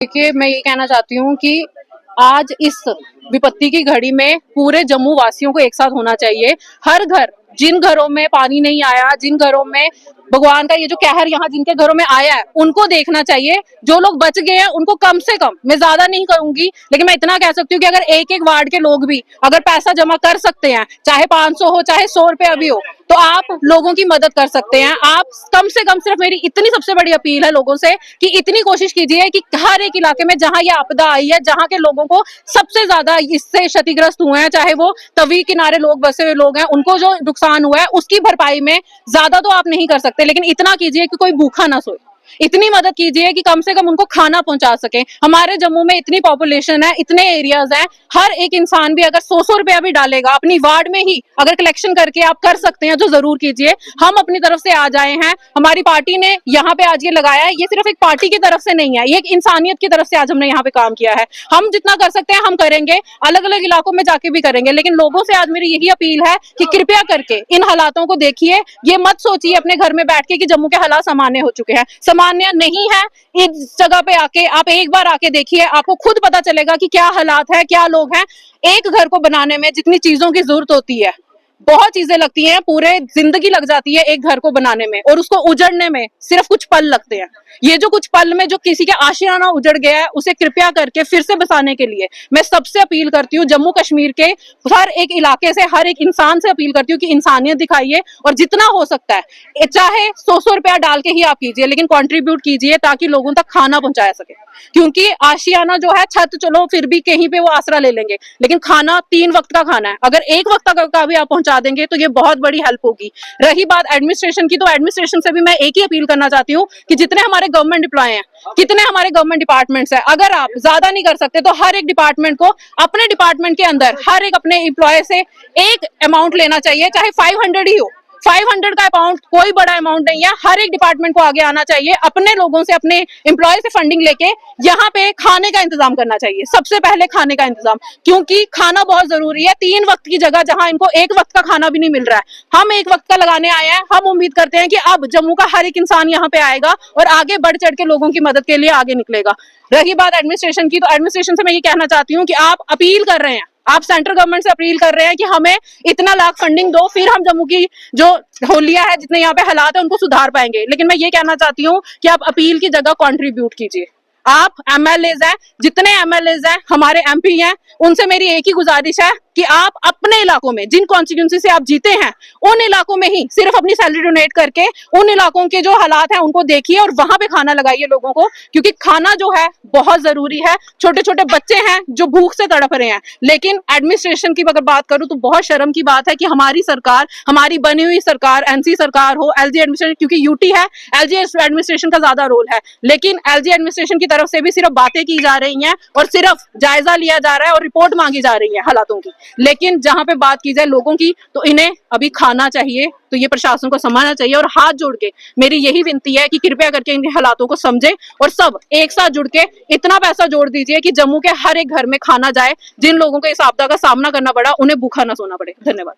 देखिए, मैं ये कहना चाहती हूँ कि आज इस विपत्ति की घड़ी में पूरे जम्मू वासियों को एक साथ होना चाहिए। हर घर, जिन घरों में पानी नहीं आया, जिन घरों में भगवान का ये जो कहर यहाँ जिनके घरों में आया है, उनको देखना चाहिए। जो लोग बच गए हैं उनको कम से कम, मैं ज्यादा नहीं कहूंगी, लेकिन मैं इतना कह सकती हूँ कि अगर एक एक वार्ड के लोग भी अगर पैसा जमा कर सकते हैं, चाहे 500 हो चाहे 100 रुपया भी हो, तो आप लोगों की मदद कर सकते हैं। आप कम से कम, सिर्फ मेरी इतनी सबसे बड़ी अपील है लोगों से कि इतनी कोशिश कीजिए कि हर एक इलाके में जहां ये आपदा आई है, जहां के लोगों को सबसे ज्यादा इससे क्षतिग्रस्त हुए हैं, चाहे वो तवी किनारे लोग बसे हुए लोग हैं, उनको जो नुकसान हुआ है उसकी भरपाई में ज्यादा तो आप नहीं कर सकते, लेकिन इतना कीजिए कि कोई भूखा ना सोए। इतनी मदद कीजिए कि कम से कम उनको खाना पहुंचा सके। हमारे जम्मू में इतनी पॉपुलेशन है, इतने एरियाज हैं, हर एक इंसान भी अगर 100 रुपया भी डालेगा अपनी वार्ड में ही, अगर कलेक्शन करके आप कर सकते हैं तो जरूर कीजिए। हम अपनी तरफ से आज आए हैं, हमारी पार्टी ने यहाँ पे आज ये लगाया है, ये सिर्फ एक पार्टी की तरफ से नहीं है, ये एक इंसानियत की तरफ से आज हमने यहाँ पे काम किया है। हम जितना कर सकते हैं हम करेंगे, अलग अलग इलाकों में जाके भी करेंगे, लेकिन लोगों से आज मेरी यही अपील है कि कृपया करके इन हालातों को देखिए। ये मत सोचिए अपने घर में बैठ के कि जम्मू के हालात सामान्य हो चुके हैं, सामान्य नहीं है। इस जगह पे आके आप एक बार आके देखिए, आपको खुद पता चलेगा कि क्या हालात है, क्या लोग हैं। एक घर को बनाने में जितनी चीजों की जरूरत होती है, बहुत चीजें लगती हैं, पूरे जिंदगी लग जाती है एक घर को बनाने में, और उसको उजड़ने में सिर्फ कुछ पल लगते हैं। ये जो कुछ पल में जो किसी के आशियाना उजड़ गया है, उसे कृपया करके फिर से बसाने के लिए मैं सबसे अपील करती हूँ, जम्मू कश्मीर के हर एक इलाके से, हर एक इंसान से अपील करती हूँ कि इंसानियत दिखाइए, और जितना हो सकता है चाहे 100 रुपया डाल के ही आप कीजिए, लेकिन कंट्रीब्यूट कीजिए ताकि लोगों तक खाना पहुंचाया सके। क्योंकि आशियाना जो है, छत चलो फिर भी कहीं पे वो आसरा ले लेंगे, लेकिन खाना 3 वक्त का खाना है, अगर 1 वक्त का भी आप पहुंचा देंगे तो ये बहुत बड़ी हेल्प होगी। रही बात एडमिनिस्ट्रेशन की, तो एडमिनिस्ट्रेशन से भी मैं एक ही अपील करना चाहती हूँ कि जितने हमारे गवर्नमेंट एम्प्लॉय हैं, कितने हमारे गवर्नमेंट डिपार्टमेंट्स हैं, अगर आप ज्यादा नहीं कर सकते तो हर एक डिपार्टमेंट को अपने डिपार्टमेंट के अंदर हर एक अपने एम्प्लॉय से एक अमाउंट लेना चाहिए, चाहे 500 ही हो। 500 का अमाउंट कोई बड़ा अमाउंट नहीं है, हर एक डिपार्टमेंट को आगे आना चाहिए, अपने लोगों से, अपने एम्प्लॉय से फंडिंग लेके यहाँ पे खाने का इंतजाम करना चाहिए। सबसे पहले खाने का इंतजाम, क्योंकि खाना बहुत जरूरी है। 3 वक्त की जगह जहां इनको 1 वक्त का खाना भी नहीं मिल रहा है, हम 1 वक्त का लगाने आए हैं। हम उम्मीद करते हैं कि अब जम्मू का हर एक इंसान यहाँ पे आएगा और आगे बढ़ चढ़ के लोगों की मदद के लिए आगे निकलेगा। रही बात एडमिनिस्ट्रेशन की, तो एडमिनिस्ट्रेशन से मैं ये कहना चाहती हूँ कि आप अपील कर रहे हैं, आप सेंट्रल गवर्नमेंट से अपील कर रहे हैं कि हमें इतना लाख फंडिंग दो, फिर हम जम्मू की जो होलिया है, जितने यहाँ पे हालात है, उनको सुधार पाएंगे। लेकिन मैं ये कहना चाहती हूँ कि आप अपील की जगह कंट्रीब्यूट कीजिए। आप एमएलएज हैं, जितने एमएलएज हैं, हमारे एमपी हैं, उनसे मेरी एक ही गुजारिश है कि आप अपने इलाकों में, जिन कॉन्स्टिट्यूंसी से आप जीते हैं, उन इलाकों में ही सिर्फ अपनी सैलरी डोनेट करके उन इलाकों के जो हालात हैं उनको देखिए और वहां पे खाना लगाइए लोगों को, क्योंकि खाना जो है बहुत जरूरी है। छोटे छोटे बच्चे हैं जो भूख से तड़प रहे हैं। लेकिन एडमिनिस्ट्रेशन की अगर बात करूं तो बहुत शर्म की बात है कि हमारी सरकार, हमारी बनी हुई सरकार, एनसी सरकार हो, एलजी एडमिनिस्ट्रेशन, क्योंकि यूटी है, एलजी एडमिनिस्ट्रेशन का ज्यादा रोल है, लेकिन एलजी एडमिनिस्ट्रेशन की तरफ से भी सिर्फ बातें की जा रही हैं और सिर्फ जायजा लिया जा रहा है और रिपोर्ट मांगी जा रही है हालातों की। लेकिन जहां पे बात की जाए लोगों की, तो इन्हें अभी खाना चाहिए, तो ये प्रशासन को समझना चाहिए। और हाथ जोड़ के मेरी यही विनती है कि कृपया करके इन हालातों को समझे और सब एक साथ जुड़ के इतना पैसा जोड़ दीजिए कि जम्मू के हर एक घर में खाना जाए। जिन लोगों को इस आपदा का सामना करना पड़ा, उन्हें भूखा ना सोना पड़े। धन्यवाद।